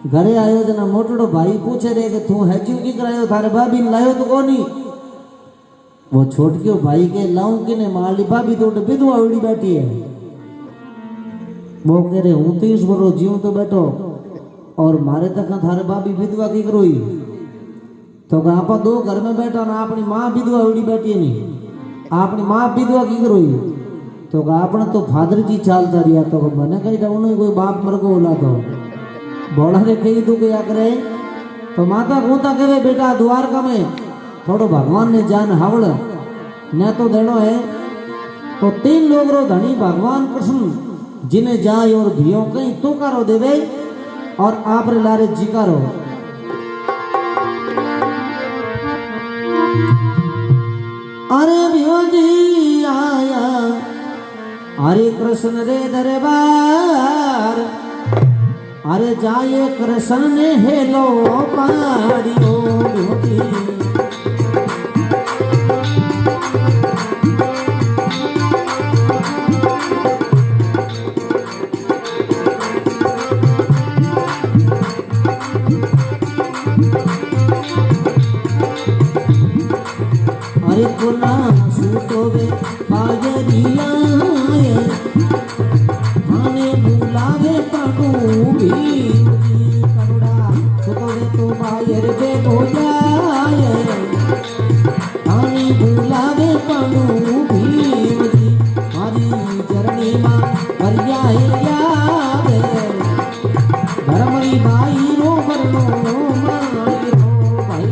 घरे आयो जना मोटो भाई पूछे रे कि तू है क्यों की करायो थारे भाभी ने लायो तो कोनी। वो छोटकियो भाई के लाऊं कि ने माली भाभी तो विधवा उड़ी बैठी है। वो कह रहे 29 वर्ष जीव तो बैठो और मारे तक थारे बाबी विधवा की करोई तो आप दो घर में बैठा ना अपनी माँ विधवा उड़ी बैठी नहीं अपनी माँ विधवा की करोई तो आपने तो फादर जी चालता रिया तो मैंने कही उन्हें कोई बाप मर को बोला तो बोला रे कही तू क्या करे तो माता कोता कहे बेटा द्वारका में थोड़ो भगवान ने जान हावड़ न तो देनो है तो 3 लोग रो धनी भगवान कृष्ण जिन्हें जाए और भियो कहीं तो करो देवे और आप रे लारे जी करो अरे भियो जी आया अरे कृष्ण रे दरबार अरे जाए कृष्ण ने हेलो पारियो भियो जी गुना सूतोवे बाजरिया थाने बुलावे पड़ू भी करुड़ा सूतोवे तो बायर बे हो जाए थाने बुलावे पड़ू भी हरी जरनी मां करिया है याद धर्मरी बाई रो बरनो माई रो भाई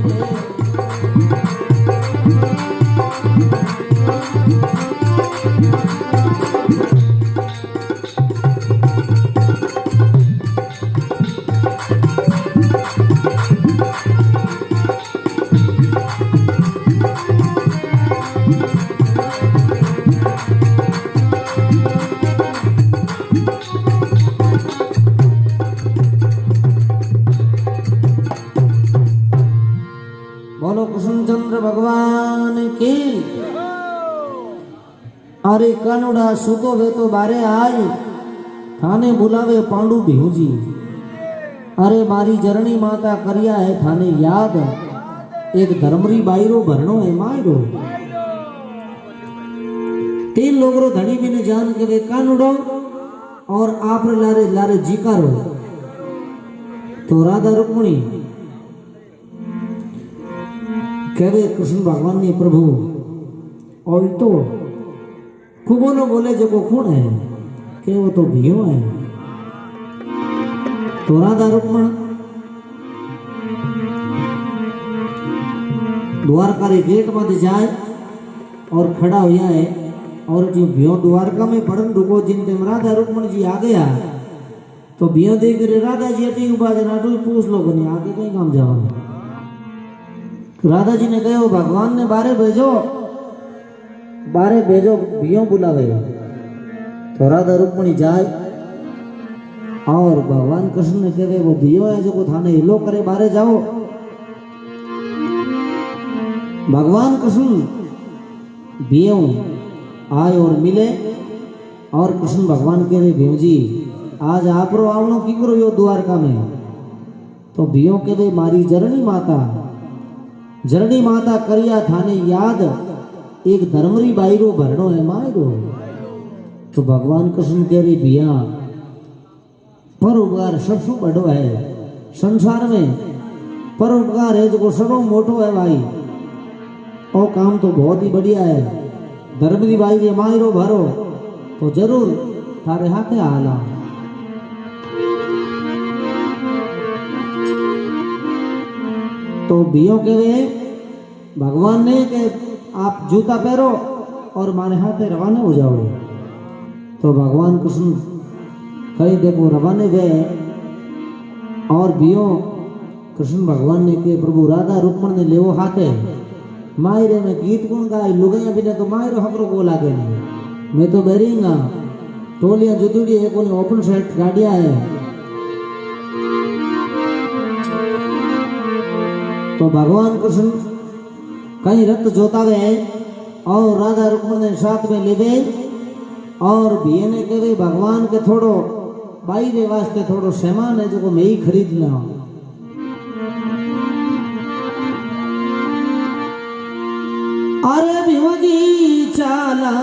बोलो कृष्णचंद्र भगवान की अरे कानुड़ा सुतो वे तो बारे आए थाने बुलावे पांडु भिहूजी अरे मारी जरनी माता करिया है थाने याद एक धर्मरी बाईरो भरनो है मायरो 3 लोग रो धनी भी ने जान के वे कानुड़ो और आप लारे लारे जीकारो तो राधा रुक्मणी कहवे कृष्ण भगवान ने प्रभु और तो खूबोलो बोले जो को खून है कि वो तो भियो है तो राधा रुक्मण द्वारका रे गेट में जाए और खड़ा हो है और जो भियो द्वारका में पड़न रुको जिन टाइम राधा रुक्मण जी आ गया तो भियो देख रे राधा जी अटी उबा जना पूछ लो बने आगे कहीं काम जावा राधा जी ने कहो भगवान ने बारे भेजो भियो बुलावे तो राधा रुक्मणी जाए और भगवान कृष्ण ने कहे वो भियो है जो को थाने हिलो करे बारे जाओ भगवान कृष्ण भियो आए और मिले और कृष्ण भगवान कह रहे भियो जी आज आप रो आवनो की करो यो द्वारका में तो भियो कहे मारी जरनी माता करिया थाने याद एक धर्मरी बाईरो भरनो है मायरो तो भगवान कृष्ण कह रहे भिया परोपकार सबसे बड़ो है संसार में परोपकार है जो सबो मोटो है भाई और काम तो बहुत ही बढ़िया है धर्मरी बाई जे मायरो भरो तो जरूर थारे हाथे आला तो भियो कहे भगवान ने के आप जूता पहरो और मारे हाथे रवाना हो जाओ तो भगवान कृष्ण कहे देखो रवाने गए और भियो कृष्ण भगवान ने के प्रभु राधा रुक्मण ने लेवो हाथे मायरे में गीत गुण गाय लुगाया बिना तो मायरो हकरो को लागे नहीं मैं तो बेरिंगा टोलियां जुदुड़ी एक ओपन सेट गाड़िया है तो भगवान कृष्ण कहीं रथ जोतावे और राधा रुक्मण ने साथ में ले गए और भैया ने कहे भगवान के थोड़ो बाई रे वास्ते थोड़ो सामान है जो को मैं ही खरीद ला अरे भीमा जी चाला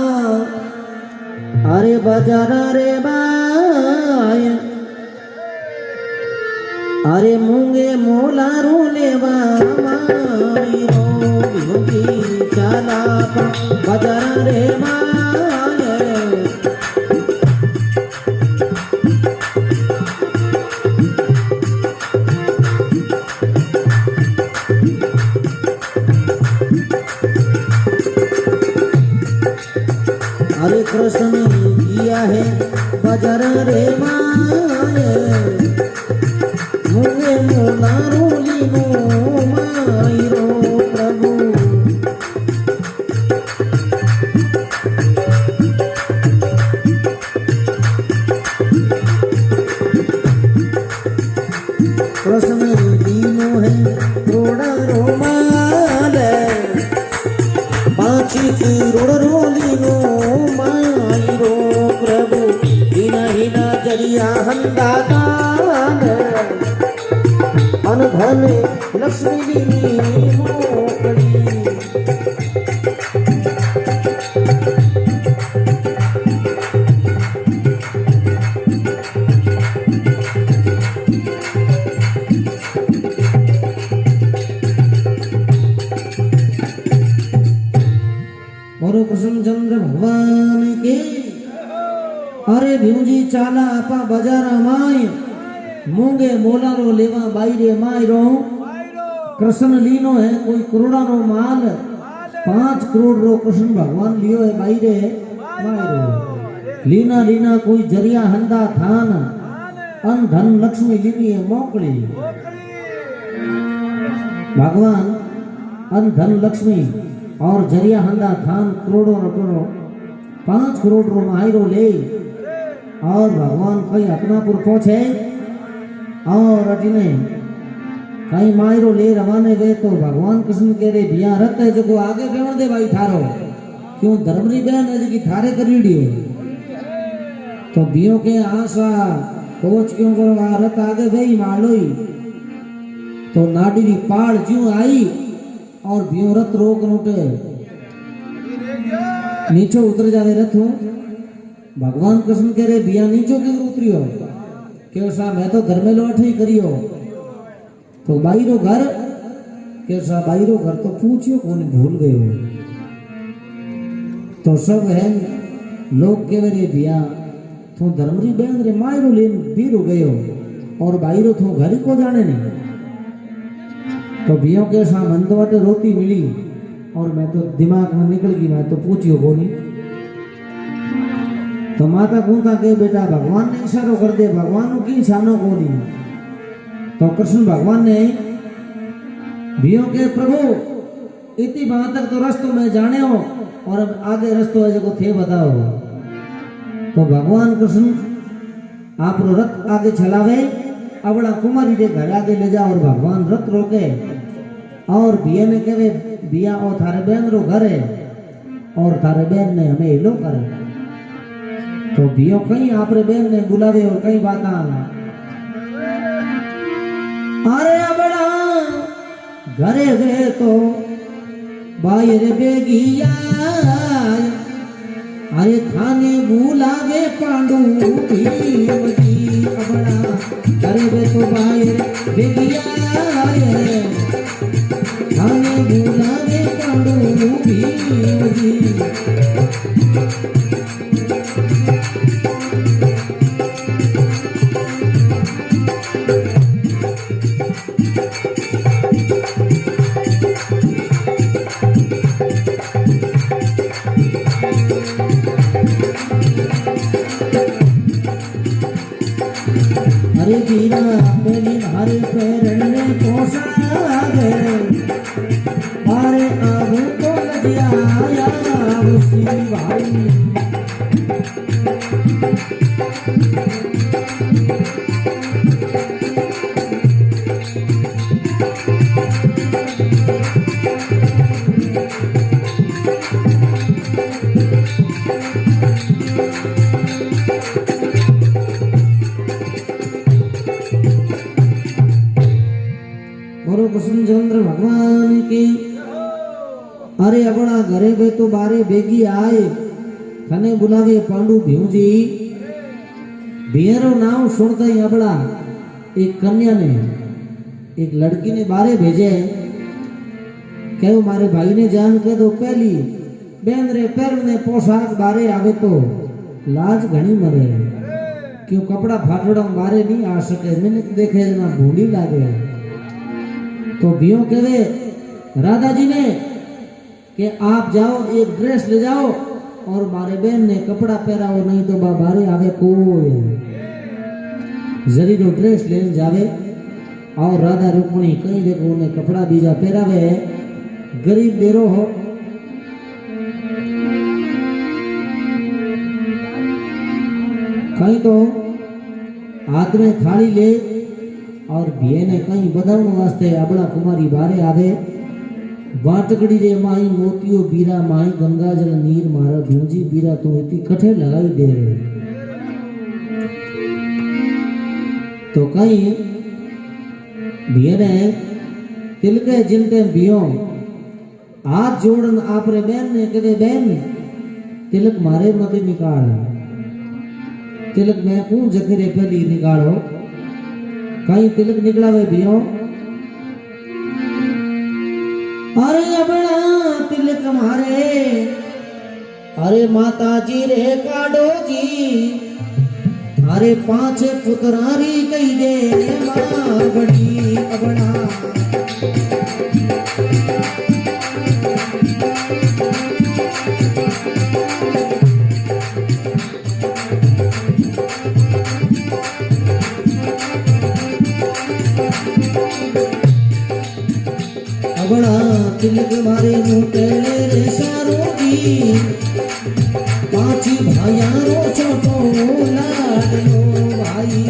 अरे बाजारा रे बाय अरे मूंगे मोला रो लेवा मायरो भीमजी चाला बाजार रे माये अरे कृष्ण ने किया है बाजार रे माये मुझे मोला रोली नो मायरो प्रभु कृष्ण दीनो है रोड़ा रोमाल 5 करोड़ रोली नो मायरो प्रभु हिना हिना जरिया हंदा धन लक्ष्मी मोकड़ी और कृष्णचंद्र भगवान के अरे भीमजी चाला आपा बाजार माय मूंगे मोलारो लेवा बाईरे मायरो कृष्ण लीनो है कोई करोड़ा रो माल 5 करोड़ रो कृष्ण भगवान लियो है बाईरे मायरो लीना लीना कोई जरिया हंदा थान अन धन लक्ष्मी लीनी है मोकड़ी भगवान अन धन लक्ष्मी और जरिया हंदा थान करोड़ों रटोरो 5 करोड़ रो मायरो ले और भगवान कई हतनापुर पहुंचे और अटिने कई मायरो ले रवाने गए तो भगवान कृष्ण कह रहे बिया रत है जो आगे बेवण दे भाई थारो क्यों धर्मरी बहन है जो थारे करीड़ी तो बियो के आशा कोच क्यों करो रत आगे गई मालोई तो नाडी की पाड़ ज्यों आई और बियो रत रोक नोटे नीचे उतर जावे रथ हूं भगवान कृष्ण कह रहे बिया नीचो क्यों उतरियो कैसा मैं तो घर में लौट ही करियो तो बाईरो घर कैसा बाईरो घर तो पूछियो कौन भूल गयो तो सब है लोग कह रहे बिया तू धर्मरी बहन रे मायरो लेन बीरो गयो और बाईरो तू घर को जाने नहीं तो बियो कैसा मन तो वाटे रोटी मिली और मैं तो दिमाग में निकल गई मैं तो पूछियो कोनी तो माता कूता के बेटा भगवान ने इशारो कर दे भगवान की छानो को नहीं तो कृष्ण भगवान ने भियो के प्रभु इतनी बात तक तो रस्तो में जाने हो और अब आगे रस्तो है जो थे बताओ तो भगवान कृष्ण आप रथ आगे चलावे अबड़ा कुमारी के घर आगे ले जाओ और भगवान रथ रोके और बिया ने कहे बिया और थारे बहन रो घर है और थारे बहन ने हमें हिलो कर तो बियो कहीं आप रे बहन ने बुलावे और कई बात अरे बड़ा घरे गए तो बाहर बेगिया अरे थाने बुलावे पांडु भीमजी अपना घरे गए तो बाहर बेगिया थाने बुलावे पांडु भीमजी अरे बीरा मेरी हरे पैरण में पोसा गए अरे अब तो लगिया उसी भाई कृष्णचंद्र भगवान की अरे अपना घरे पे तो बारे बेगी आए थने बुलावे पांडु भीमजी बियरो नाम सुनता ही अपना एक कन्या ने एक लड़की ने बारे भेजे कहो मारे भाई ने जान के दो पहली बेन रे पैर ने पोशाक बारे आवे तो लाज घनी मरे क्यों कपड़ा फाटड़ा बारे नहीं आ सके मैंने देखे ना भूली लागे तो बियो कहे राधा जी ने कि आप जाओ एक ड्रेस ले जाओ और मारे बहन ने कपड़ा पहराओ नहीं तो बारे आवे कोई जरी जो ड्रेस लेन जावे और राधा रुक्मणी कहीं देखो उन्हें कपड़ा बीजा पहरावे गरीब बेरो हो कहीं तो हाथ में थाली ले और बिये ने कहीं बदलने वास्ते अबड़ा कुमारी बारे आवे वाटकड़ी रे माई मोतियो बीरा माई गंगा जल नीर मारा भूजी बीरा तो इतनी कठे लगाई दे रहे तो कहीं बिये ने तिलके जिनते बियो हाथ जोड़न आपरे बहन ने कहे बहन तिलक मारे मत निकाल तिलक मैं कौन जखरे पहली निकालो कहीं तिलक निकला वे बियो अरे अपना तिलक मारे अरे माता जी रे काडो जी अरे 5 पुत्रारी कही दे मां बड़ी अपना अबड़ा तिलक मारे मोटे रे सारो जी 5 भाइयारो छोटो लाडलो भाई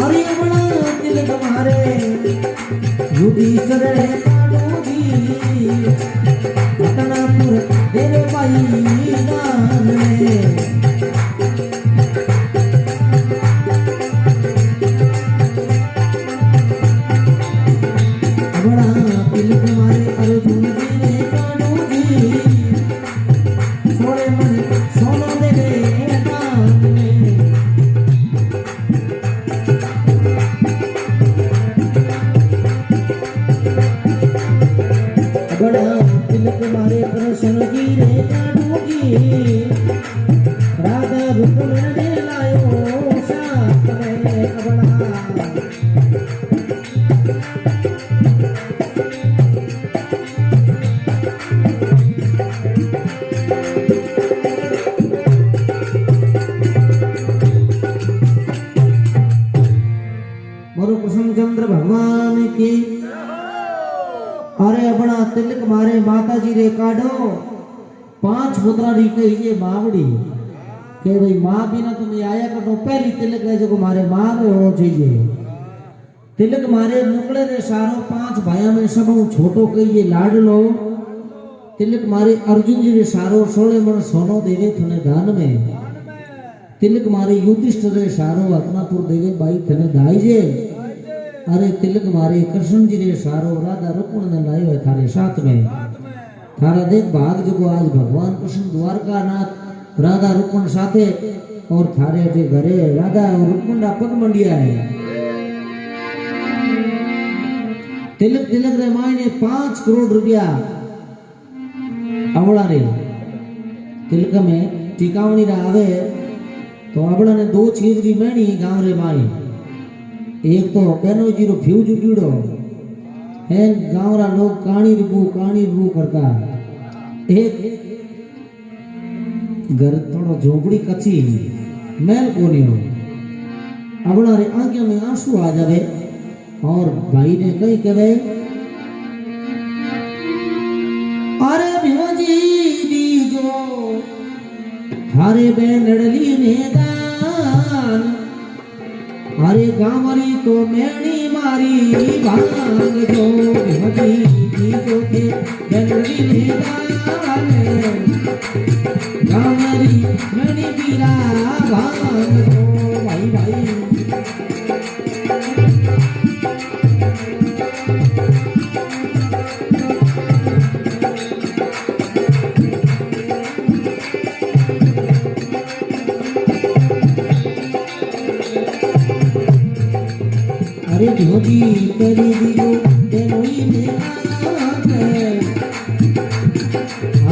अरे अबड़ा तिलक मारे युधिष्ठिर रे काडो जी पटनापुर तेरे भाई नाम में मारे प्रसन्न की रे काडूगी राधा रुक्मणी ने लायो साथ में अबड़ा मरु कुसुम चंद्र भगवान की अरे अपना तिलक मारे माता जी रे काढ़ो 5 पुत्रा री कही ये मावड़ी के भाई मां बिना तुम्हें आया करो पहली तिलक रे जो मारे मां रे होना चाहिए तिलक मारे नुकड़े रे सारो 5 भाइयों में सब छोटो कही ये लाडलो तिलक मारे अर्जुन जी रे सारो 16 मन सोनो देवे थने दान में तिलक मारे युधिष्ठिर रे सारो हतनापुर देवे बाई थने दाईजे अरे तिलक मारे कृष्ण जी रे सारो राधा रुक्मणी ने लायो है थारे साथ में थारा देख भाग जो आज भगवान कृष्ण द्वारका नाथ राधा रुक्मणी साथे और थारे अटे घरे राधा और रुक्मणी पग मंडिया है तिलक तिलक रे मायने 5 करोड़ रुपया अवड़ा रे तिलक में टिकावणी रा आवे तो अवड़ा ने 2 चीज री मैणी गांव रे माई एक तो बेनो जीरो फ्यूज उड़ो है गांव रा लोग काणी रूबू करता एक घर थोड़ा झोपड़ी कच्ची मैल कोनी हो अबड़ा रे आंखों में आंसू आ जावे और भाई ने कही कहे अरे भिवाजी दीजो थारे बेनड़ली ने दान अरे गामरी तो मैणी मारी भांग जो भीमती जो के बेनड़ी ने दान गामरी मैणी पीरा भांग जो भाई भाई अरे धोबी करी दियो तेनोई ने आके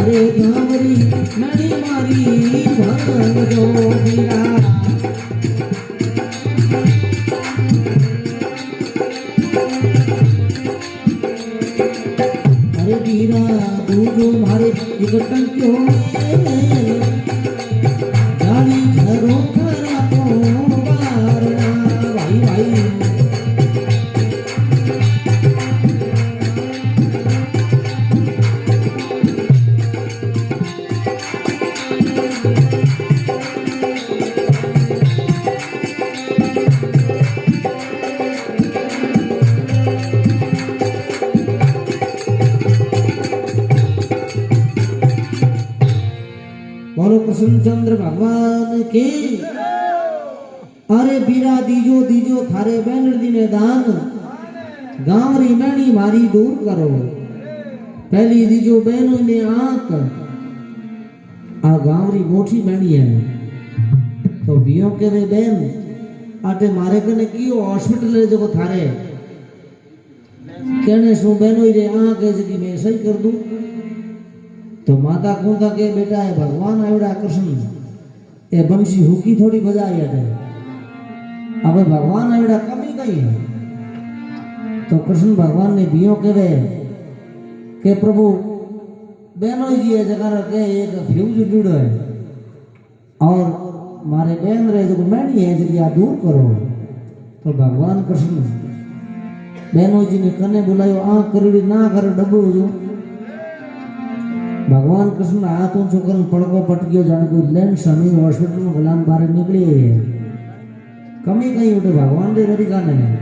अरे गावरी नड़ी मारी भंग जो बीरा अरे बीरा तू जो मारे एक टंकियों में गाड़ी घरों खरा को वारना भाई भाई बोलो कृष्णचंद्र भगवान की अरे बीरा दीजो दीजो थारे बैनर दी ने दान गांवरी मैणी मारी दूर करो पहली दीजो बहनों ने आंख आ गांवरी मोटी मैणी है तो बियो के वे बहन आटे मारे कने कियो हॉस्पिटल ले जो थारे कहने सो बहनों रे आंख जगी मैं सही कर दूं तो माता कूंता के बेटा है भगवान आयोड़ा कृष्ण ये बंशी हुकी थोड़ी बजाई है अब भगवान आयोड़ा कमी गई है तो कृष्ण भगवान ने बियो के प्रभु बहनों जी है जगह के एक फ्यूज जुड़ो है और मारे बहन रहे जो मैणी है जगह दूर करो तो भगवान कृष्ण बहनों जी ने कने बुलायो आंख करी ना कर डबो जो भगवान कृष्ण हाथ ऊंचो कर पड़को पटकियो जाने कोई लैंड स्वामी हॉस्पिटल में गुलाम बाहर निकली है कमी कहीं उठे भगवान दे गरी गाने में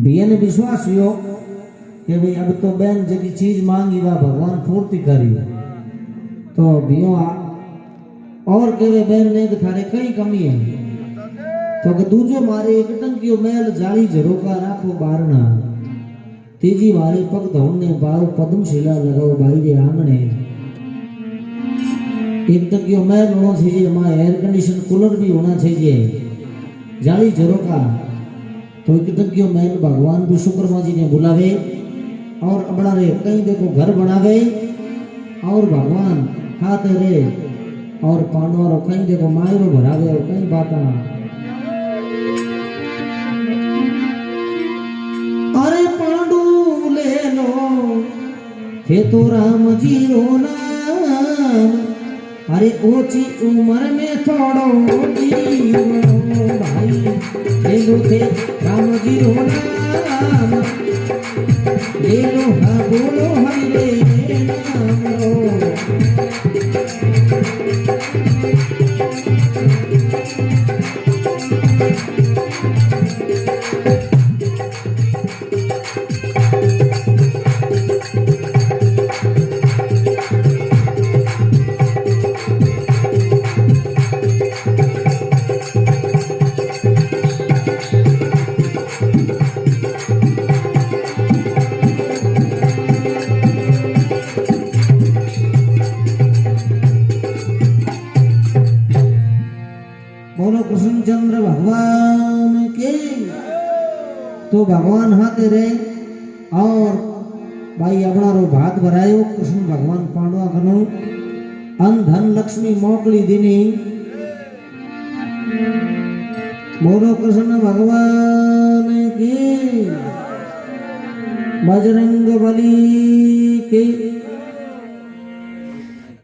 बिया ने विश्वास हुआ कि भाई अब तो बहन जगी चीज मांगी वह भगवान पूर्ति करी तो बियो और के वे बहन ने थारे कई कमी है तो के दूजो मारे एक टंकियो मेल जाली झरोका राखो बारना तीजी मारे पग धोने बारो पद्मशिला लगाओ भाई रे आंगणे एक टंकियो मेल होना चाहिए मां एयर कंडीशन कूलर भी होना चाहिए जाली झरोका तो एक टंकियो मेल भगवान विश्वकर्मा जी ने बुलावे और अपना रे कहीं देखो घर बनावे और भगवान हाथ रे और पांडवारो कहीं देखो मायरो भरावे और कहीं बाता अरे पांडु ले लो हे तो राम जी रो नाम अरे ओची उम्र में थोड़ो भाई ले लो थे राम जी रो नाम ले लो हाँ बोलो हरि रे नाम रो बोलो कृष्णचंद्र भगवान के तो भगवान हाथे रे और भाई अपना रो भात भरायो कृष्ण भगवान पांडवा कनो अन धन लक्ष्मी मोकली दिनी बोलो कृष्ण भगवान की बजरंग बली की